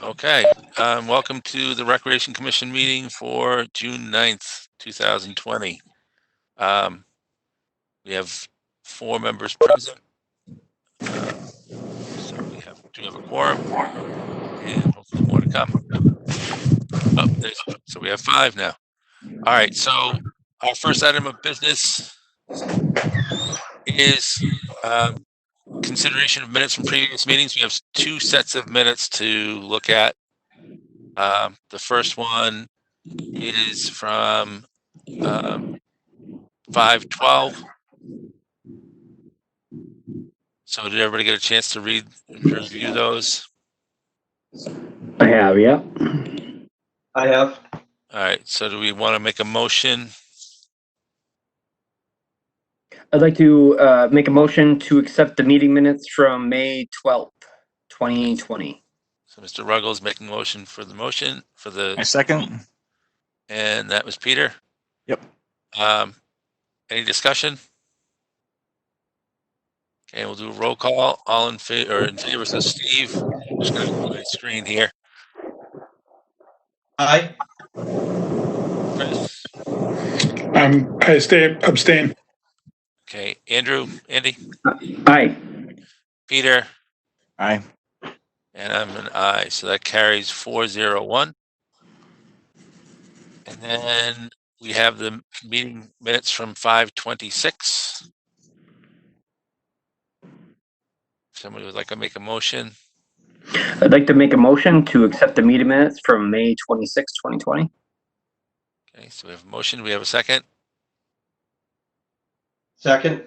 Okay, welcome to the Recreation Commission meeting for June 9th, 2020. We have 4 members present. So we do have a quorum and hopefully more to come. Oh, so we have 5 now. All right, so our first item of business is consideration of minutes from previous meetings. We have 2 sets of minutes to look at. The first one is from 5/12. So did everybody get a chance to review those? I have, yeah. I have. All right, so do we want to make a motion? I'd like to make a motion to accept the meeting minutes from May 12th, 2020. So Mr. Ruggles making motion for the I second. And that was Peter. Yep. Any discussion? Okay, we'll do a roll call. All in favor, so Steve. I'm just going to go to my screen here. Aye. Chris. I abstain. Okay, Andy. Aye. Peter. Aye. And I'm an aye, so that carries 4-0-1. And then we have the meeting minutes from 5/26. Somebody would like to make a motion? I'd like to make a motion to accept the meeting minutes from May 26th, 2020. Okay, so we have a motion. We have a second. Second.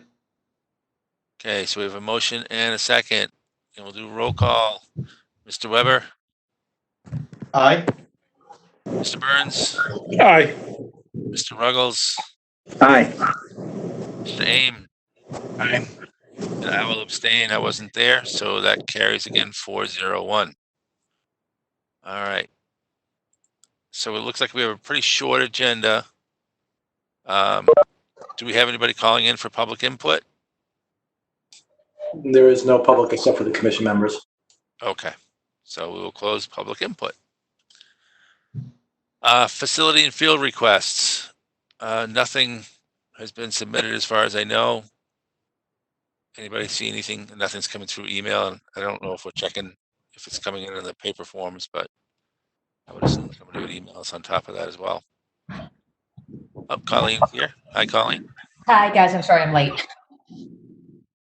Okay, so we have a motion and a second. And we'll do roll call. Mr. Weber? Aye. Mr. Burns? Aye. Mr. Ruggles? Aye. Mr. Aim? Aye. And I will abstain. I wasn't there, so that carries again 4-0-1. All right. So it looks like we have a pretty short agenda. Do we have anybody calling in for public input? There is no public except for the commission members. Okay. So we will close public input. Facility and field requests. Nothing has been submitted as far as I know. Anybody see anything? Nothing's coming through email, and I don't know if we're checking if it's coming in the paper forms, but I would assume somebody would email us on top of that as well. Oh, Colleen here. Hi, Colleen. Hi, guys. I'm sorry I'm late.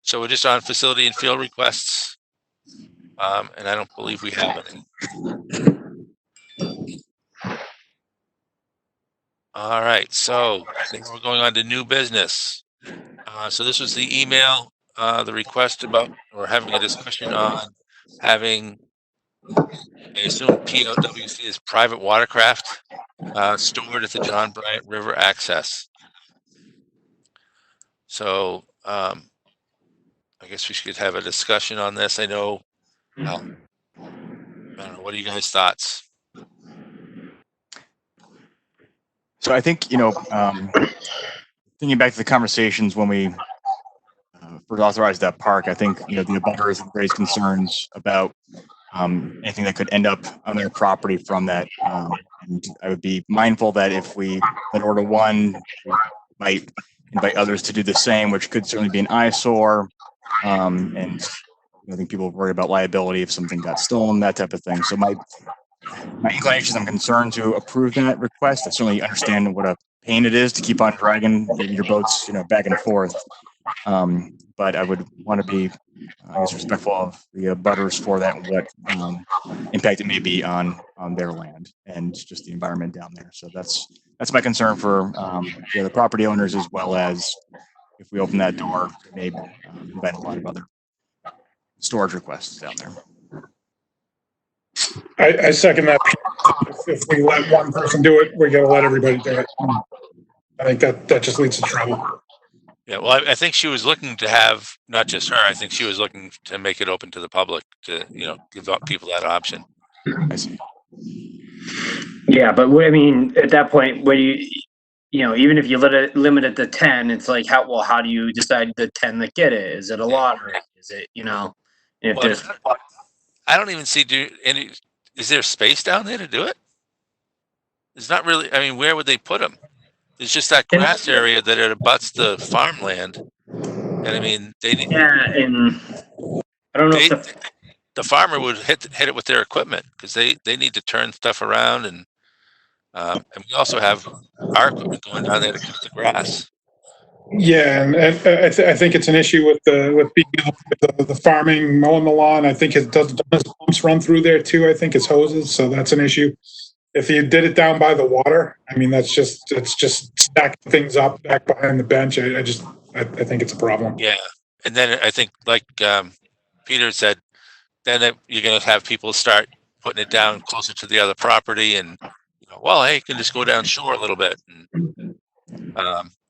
So we're just on facility and field requests, and I don't believe we have any. All right, so I think we're going on to new business. So this was the email, the request about, or having a discussion on having, I assume POWC is private watercraft stored at the John Bryant River access. So I guess we should have a discussion on this. I know, I don't know, what are you guys' thoughts? So I think, thinking back to the conversations when we first authorized that park, I think, the abutters have raised concerns about anything that could end up on their property from that. And I would be mindful that if we let order one, we might invite others to do the same, which could certainly be an eyesore. And I think people worry about liability if something got stolen, that type of thing. So my inclination, I'm concerned to approve that request. I certainly understand what a pain it is to keep on dragging your boats, back and forth. But I would want to be, I guess, respectful of the abutters for that and what impact it may be on their land and just the environment down there. So that's my concern for the property owners, as well as if we open that door, it may invite a lot of other storage requests down there. I second that. If we let one person do it, we got to let everybody do it. I think that just leads to trouble. Yeah, well, I think she was looking to have, not just her, I think she was looking to make it open to the public to, give people that option. I see. Yeah, but I mean, at that point, when even if you limit it to 10, it's like, how do you decide the 10 that get it? Is it a lottery? Is it, if Well, there's... I don't even see any is there space down there to do it? There's not really, I mean, where would they put them? There's just that grass area that it abuts the farmland. And I mean, Yeah, and I don't know if the farmer would hit it with their equipment because they need to turn stuff around, and we also have our equipment going down there to cut the grass. Yeah, and I think it's an issue with being able to do the farming, mowing the lawn. I think it does pumps run through there too. I think it's hoses, so that's an issue. If you did it down by the water, I mean, it's just stacking things up back behind the bench. I think it's a problem. Yeah, and then I think like Peter said, then you're going to have people start putting it down closer to the other property, and well, hey, you can just go down shore a little bit, and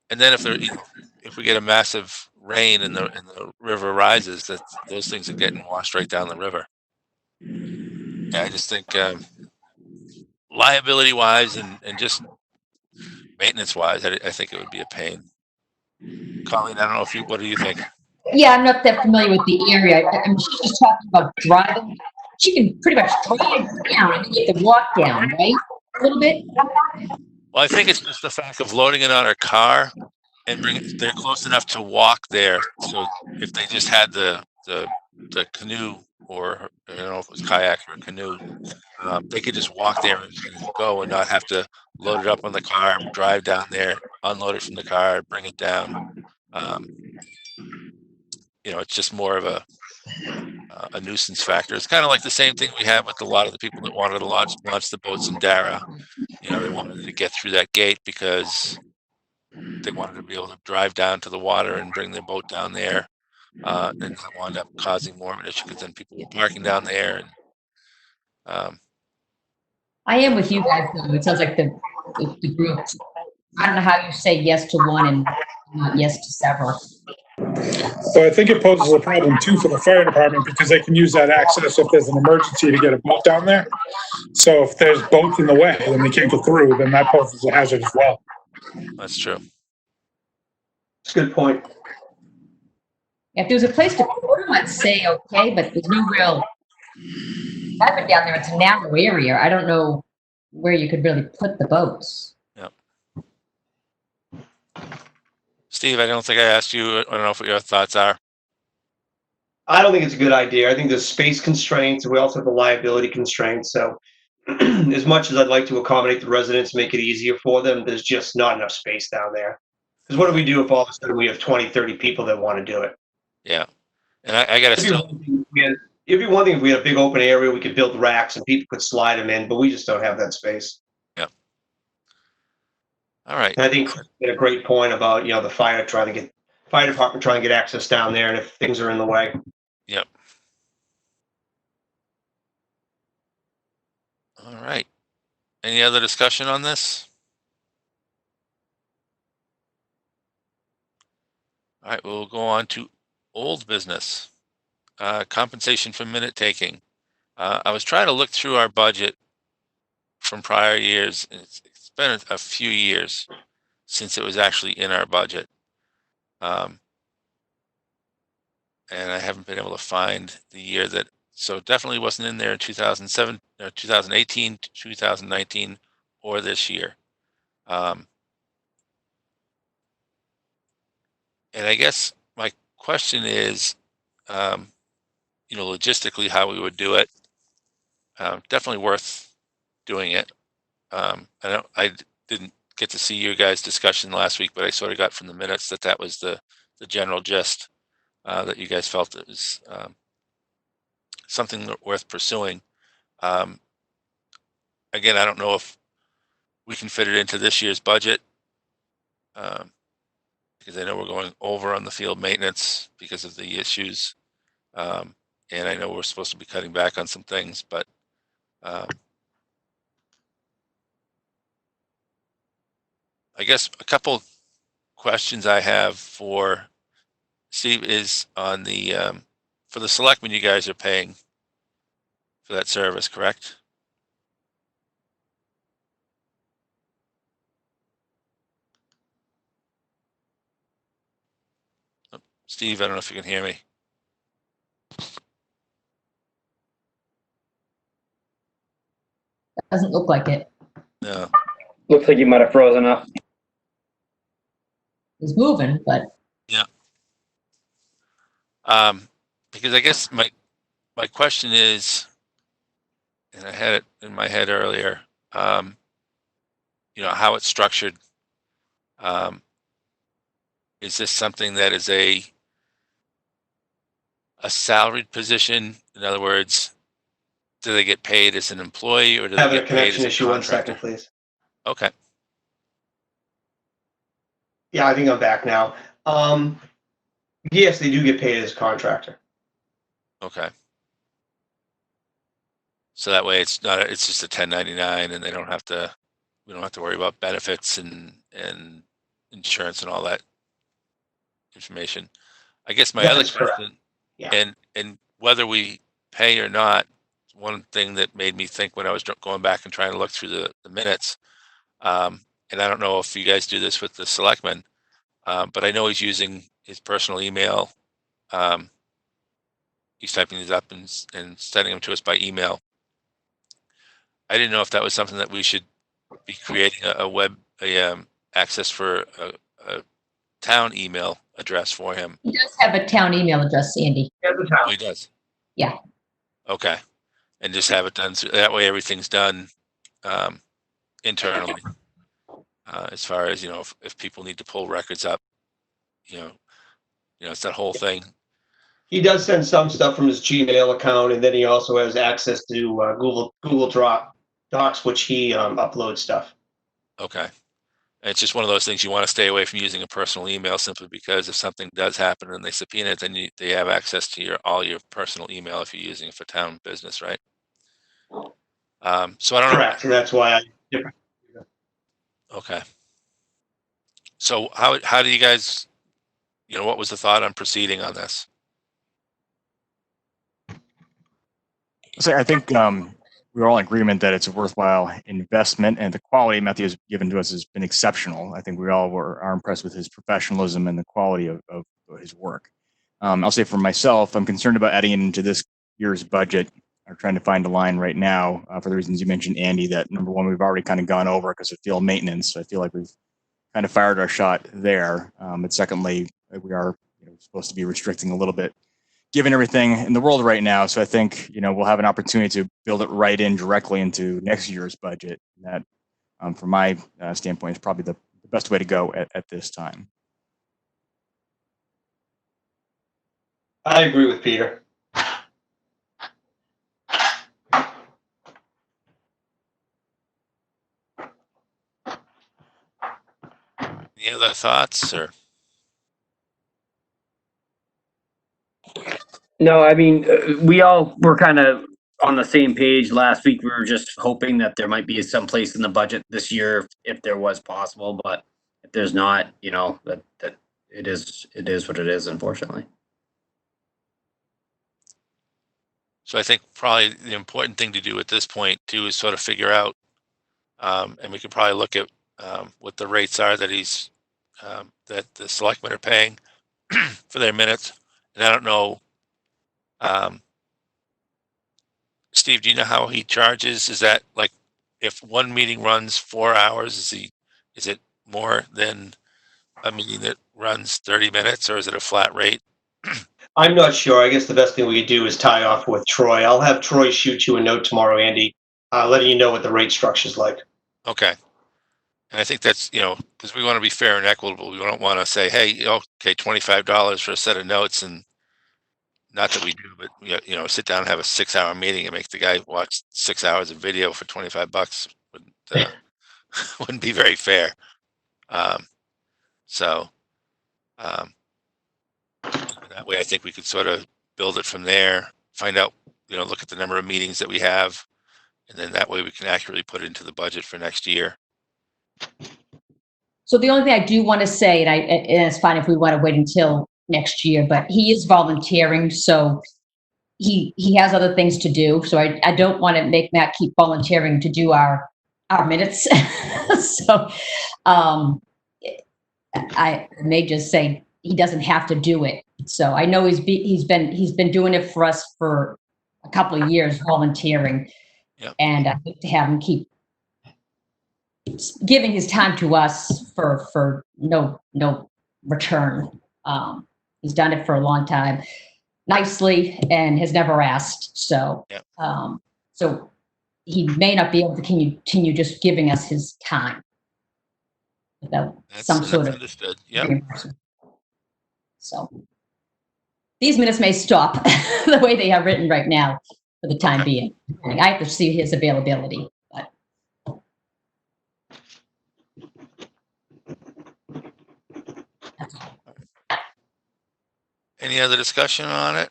then if we get a massive rain and the river rises, that those things are getting washed right down the river. Yeah, I just think liability wise and just maintenance wise, I think it would be a pain. Colleen, I don't know what do you think? Yeah, I'm not that familiar with the area. I'm just talking about driving. She can pretty much drive down and you have to walk down, right? A little bit. Well, I think it's just the fact of loading it on her car and they're close enough to walk there. So if they just had the canoe, or I don't know if it was kayak or a canoe, they could just walk there and go and not have to load it up on the car, drive down there, unload it from the car, bring it down. It's just more of a nuisance factor. It's kind of like the same thing we had with a lot of the people that wanted to launch the boats in Dara. They wanted to get through that gate because they wanted to be able to drive down to the water and bring their boat down there. And that wound up causing more of an issue because then people were parking down there. And I am with you guys though. It sounds like the group. I don't know how you say yes to one and not yes to several. So I think it poses a problem too for the fire department because they can use that access if there's an emergency to get a boat down there. So if there's boats in the way and they can't go through, then that poses a hazard as well. That's true. That's a good point. If there's a place to put them, I'd say okay, but there's no real. I've been down there. It's a narrow area. I don't know where you could really put the boats. Yeah. Steve, I don't think I asked you. I don't know what your thoughts are. I don't think it's a good idea. I think there's space constraints. We also have the liability constraints. So as much as I'd like to accommodate the residents, make it easier for them, there's just not enough space down there. Because what do we do if all of a sudden we have 20, 30 people that want to do it? Yeah. And I got to still. It'd be one thing if we had a big open area, we could build racks and people could slide them in, but we just don't have that space. Yeah. All right. And I think Chris made a great point about, the fire department trying to get access down there and if things are in the way. Yep. All right. Any other discussion on this? All right, we'll go on to old business. Compensation for minute taking. I was trying to look through our budget from prior years, and it's been a few years since it was actually in our budget. And I haven't been able to find the year that, so it definitely wasn't in there in 2007, 2018, 2019, or this year. And I guess my question is, logistically how we would do it. Definitely worth doing it. I didn't get to see your guys' discussion last week, but I sort of got from the minutes that was the general gist, that you guys felt it was something worth pursuing. Again, I don't know if we can fit it into this year's budget, because I know we're going over on the field maintenance because of the issues. And I know we're supposed to be cutting back on some things, but I guess a couple questions I have for Steve is on the for the selectmen you guys are paying for that service, correct? Steve, I don't know if you can hear me. Doesn't look like it. No. Looks like you might have frozen up. It's moving, but Because I guess my question is, and I had it in my head earlier, how it's structured. Is this something that is a salaried position? In other words, do they get paid as an employee or do they Having a get paid as connection a issue. 1 contractor? second, please. Okay. Yeah, I think I'm back now. Yes, they do get paid as a contractor. Okay. So that way it's just a 1099 and we don't have to worry about benefits and insurance and all that information. I guess my That other is correct. question, Yeah. and whether we pay or not, one thing that made me think when I was going back and trying to look through the minutes, and I don't know if you guys do this with the selectmen, but I know he's using his personal email. He's typing these up and sending them to us by email. I didn't know if that was something that we should be creating a access for a town email address for him. he does have a town email address, Sandy. Oh, he does? Yeah. Okay. And just have it done. That way everything's done internally. As far as, if people need to pull records up, it's that whole thing. He does send some stuff from his Gmail account, and then he also has access to Google Docs, which he uploads stuff. Okay. And it's just one of those things you want to stay away from using a personal email simply because if something does happen and they subpoena it, then they have access to all your personal email if you're using it for town business, right? So I don't know. Correct, and that's why Okay. So how do you guys, what was the thought on proceeding on this? So I think we're all in agreement that it's a worthwhile investment, and the quality Matthew has given to us has been exceptional. I think we all are impressed with his professionalism and the quality of his work. I'll say for myself, I'm concerned about adding it into this year's budget. I'm trying to find a line right now for the reasons you mentioned, Andy, that number one, we've already kind of gone over because of field maintenance. So I feel like we've kind of fired our shot there. But secondly, we are supposed to be restricting a little bit given everything in the world right now. So I think, we'll have an opportunity to build it right in directly into next year's budget. That, from my standpoint, is probably the best way to go at this time. I agree with Peter. Any other thoughts or? No, I mean, we all were kind of on the same page last week. We were just hoping that there might be some place in the budget this year if there was possible, but if there's not, that it is what it is, unfortunately. So I think probably the important thing to do at this point too is sort of figure out, and we could probably look at what the rates are that that the selectmen are paying for their minutes. And I don't know, Steve, do you know how he charges? Is that like if one meeting runs 4 hours, is it more than a meeting that runs 30 minutes, or is it a flat rate? I'm not sure. I guess the best thing we could do is tie off with Troy. I'll have Troy shoot you a note tomorrow, Andy, letting you know what the rate structure is like. Okay. And I think that's, because we want to be fair and equitable. We don't want to say, hey, okay, $25 for a set of notes, and not that we do, but sit down and have a 6-hour meeting and make the guy watch 6 hours of video for $25 wouldn't be very fair. So that way I think we could sort of build it from there, find out, look at the number of meetings that we have, and then that way we can accurately put it into the budget for next year. So the only thing I do want to say, and it's fine if we want to wait until next year, but he is volunteering, so he has other things to do. So I don't want to make Matt keep volunteering to do our minutes. So I may just say he doesn't have to do it. So I know he's been doing it for us for a couple of years, volunteering. Yep. And I hate to have him keep giving his time to us for no return. He's done it for a long time, nicely, and has never asked. So, Yep. So he may not be able to continue just giving us his time without some sort of understood. Yep. reimbursement. So these minutes may stop the way they are written right now for the time being. I have to see his availability. But that's all. Any other discussion on it?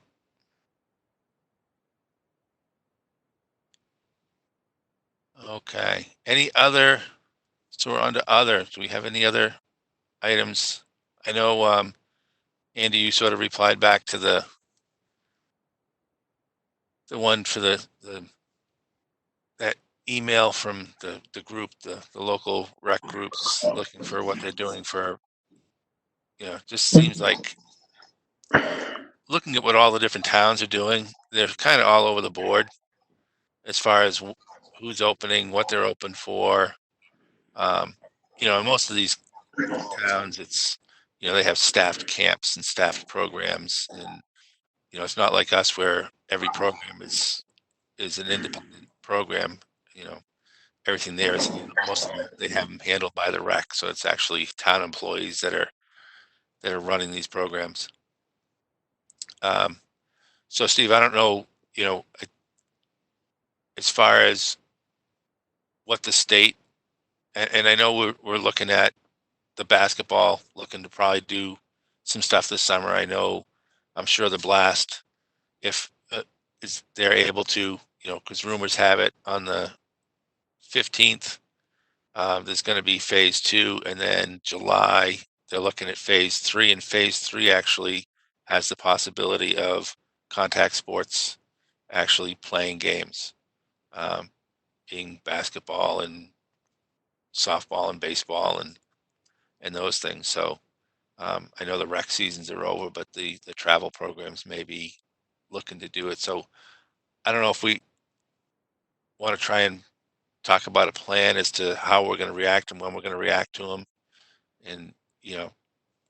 Okay. Any other? So we're on to other. Do we have any other items? I know, Andy, you sort of replied back to the one for the that email from the group, the local rec groups looking for what they're doing for, just seems like looking at what all the different towns are doing, they're kind of all over the board as far as who's opening, what they're open for. In most of these towns, it's, they have staffed camps and staffed programs, and it's not like us where every program is an independent program. Everything there is, most of them, they have them handled by the rec, so it's actually town employees that are running these programs. So Steve, I don't know, as far as what the state, and I know we're looking at the basketball, looking to probably do some stuff this summer. I'm sure the Blast, if is they're able to, because rumors have it on the 15th, there's going to be phase 2, and then July they're looking at phase 3, and phase 3 actually has the possibility of contact sports actually playing games, being basketball and softball and baseball and those things. So I know the rec seasons are over, but the travel programs may be looking to do it. So I don't know if we want to try and talk about a plan as to how we're going to react and when we're going to react to them. And,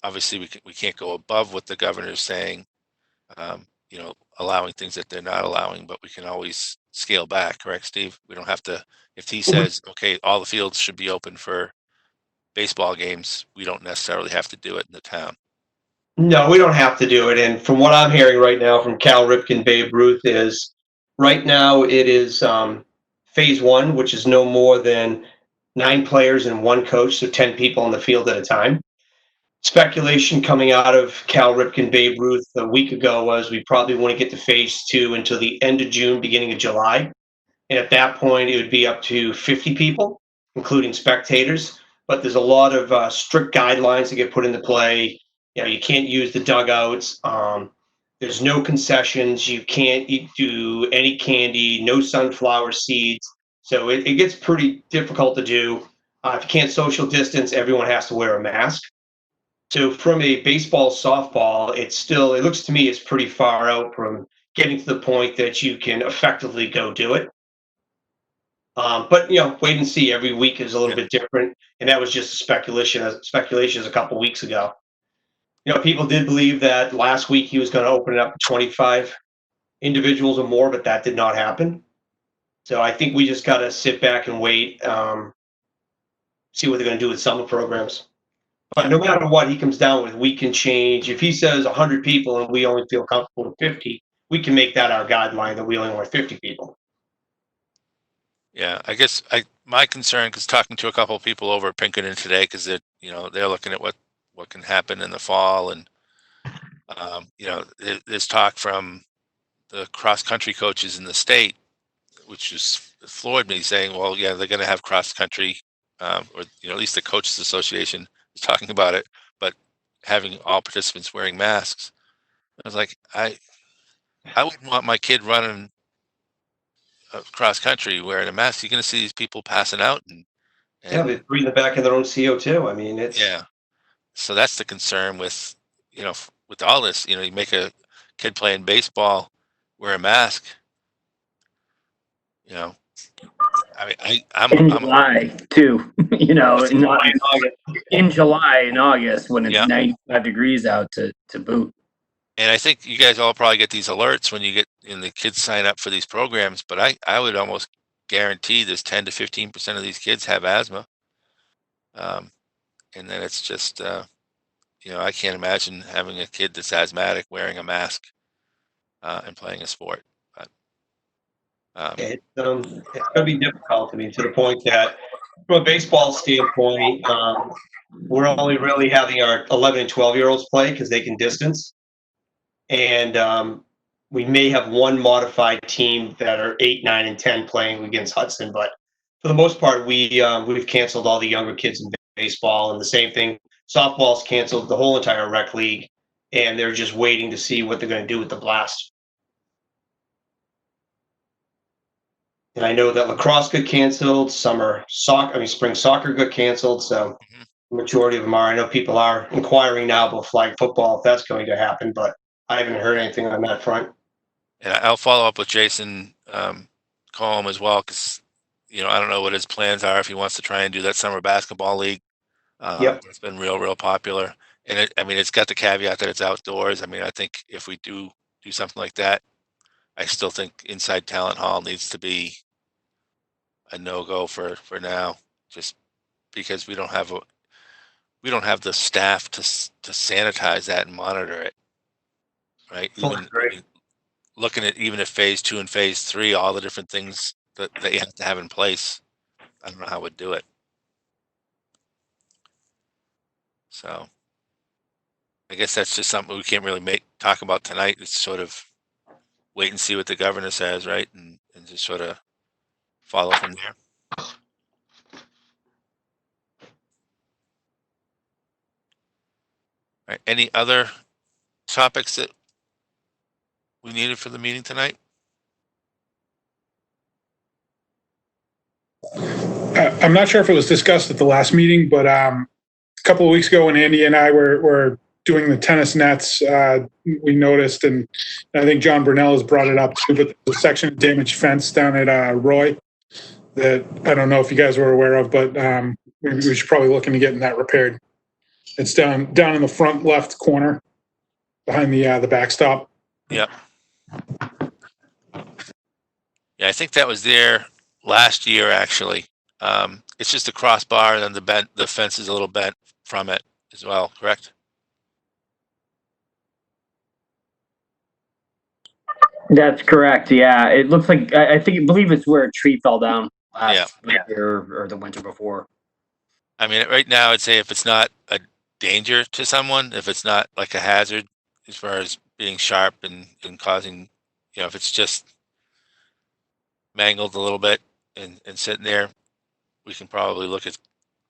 obviously we can't go above what the governor's saying, allowing things that they're not allowing, but we can always scale back, correct, Steve? We don't have to, if he says, okay, all the fields should be open for baseball games, we don't necessarily have to do it in the town. No, we don't have to do it. And from what I'm hearing right now from Cal Ripken, Babe Ruth is right now it is phase 1, which is no more than 9 players and 1 coach, so 10 people on the field at a time. Speculation coming out of Cal Ripken, Babe Ruth a week ago was we probably want to get to phase 2 until the end of June, beginning of July. And at that point, it would be up to 50 people, including spectators. But there's a lot of strict guidelines that get put into play. You can't use the dugouts. There's no concessions. You can't do any candy, no sunflower seeds. So it gets pretty difficult to do. If you can't social distance, everyone has to wear a mask. So from a baseball, softball, it looks to me it's pretty far out from getting to the point that you can effectively go do it. But wait and see. Every week is a little bit different, and that was just speculation. Speculations a couple weeks ago. People did believe that last week he was going to open it up to 25 individuals or more, but that did not happen. So I think we just got to sit back and wait, see what they're going to do with summer programs. But no matter what he comes down with, we can change. If he says 100 people and we only feel comfortable with 50, we can make that our guideline that we only want 50 people. Yeah, I guess my concern, because talking to a couple of people over at Pinkerton today, because they're looking at what can happen in the fall, and there's talk from the cross country coaches in the state, which just floored me, saying, well, yeah, they're going to have cross country, or at least the coaches association is talking about it, but having all participants wearing masks. I was like, I wouldn't want my kid running cross country wearing a mask. You're going to see these people passing out, and they breathe the back of their own CO2. I mean, it's So that's the concern with with all this. You make a kid playing baseball wear a mask. I mean, In July too, you know, not in July and August when it's Yeah. 95 degrees out to boot. and I think you guys all probably get these alerts when you get the kids sign up for these programs, but I would almost guarantee there's 10 to 15% of these kids have asthma. And then it's just, I can't imagine having a kid that's asthmatic wearing a mask and playing a sport. But It's going to be difficult. I mean, to the point that from a baseball standpoint, we're only really having our 11 and 12-year-olds play because they can distance. And we may have one modified team that are 8, 9, and 10 playing against Hudson. But for the most part, we've canceled all the younger kids in baseball. And the same thing, softball's canceled the whole entire rec league. And they're just waiting to see what they're going to do with the blast. And I know that lacrosse got canceled, spring soccer got canceled. So the majority of them are. I know people are inquiring now about flag football, if that's going to happen, but I haven't heard anything on that front. and I'll follow up with Jason Colm as well, because I don't know what his plans are if he wants to try and do that summer basketball league. Yep. It's been real popular, and it's got the caveat that it's outdoors. I mean, I think if we do something like that, I still think inside Talent Hall needs to be a no-go for now, just because we don't have the staff to sanitize that and monitor it, right? Fully agree. Looking at even at phase 2 and phase 3, all the different things that you have to have in place, I don't know how we'd do it. So I guess that's just something we can't really talk about tonight. It's sort of wait and see what the governor says, right? And just sort of follow from there. All right. Any other topics that we needed for the meeting tonight? I'm not sure if it was discussed at the last meeting, but a couple of weeks ago when Andy and I were doing the tennis nets, we noticed, and I think John Brunel has brought it up too, but the section of damaged fence down at Roy that I don't know if you guys were aware of, but we should probably look into getting that repaired. It's down in the front left corner behind the backstop. Yep. Yeah, I think that was there last year, actually. It's just a crossbar, and then the fence is a little bent from it as well, correct? That's correct. Yeah, it looks like I believe it's where a tree fell down last year or the winter before. I mean, right now, I'd say if it's not a danger to someone, if it's not like a hazard as far as being sharp and causing, if it's just mangled a little bit and sitting there, we can probably look at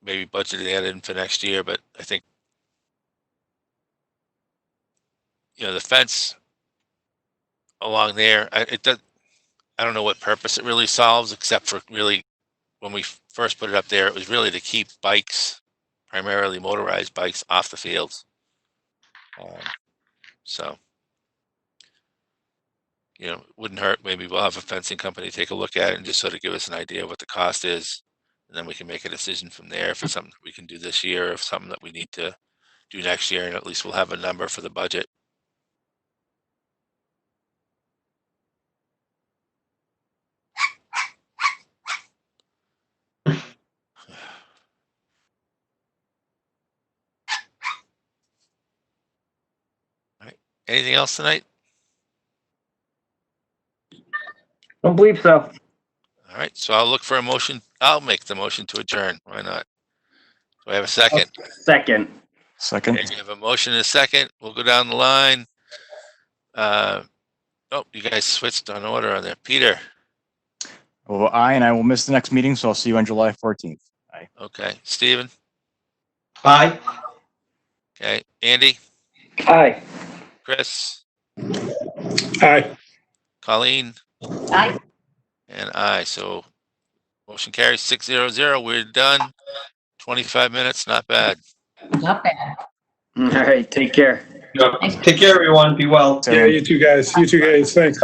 maybe budgeting that in for next year. But I think, the fence along there, I don't know what purpose it really solves, except for really when we first put it up there, it was really to keep bikes, primarily motorized bikes, off the fields. So, it wouldn't hurt. Maybe we'll have a fencing company take a look at it and just sort of give us an idea of what the cost is. And then we can make a decision from there if it's something that we can do this year, or if something that we need to do next year, and at least we'll have a number for the budget. All right. Anything else tonight? Don't believe so. All right. So I'll look for a motion. I'll make the motion to adjourn. Why not? Do I have a second? Second. Okay, we have a motion and a second. We'll go down the line. You guys switched on order on there. Peter. Well, I will miss the next meeting, so I'll see you on July 14th. Aye. Okay. Steven. Aye. Okay. Andy. Aye. Chris. Aye. Colleen. Aye. And aye. So motion carries 6-0-0. We're done. 25 minutes. Not bad. Not bad. All right. Take care. Take care, everyone. Be well. Yeah, you two guys. Thanks.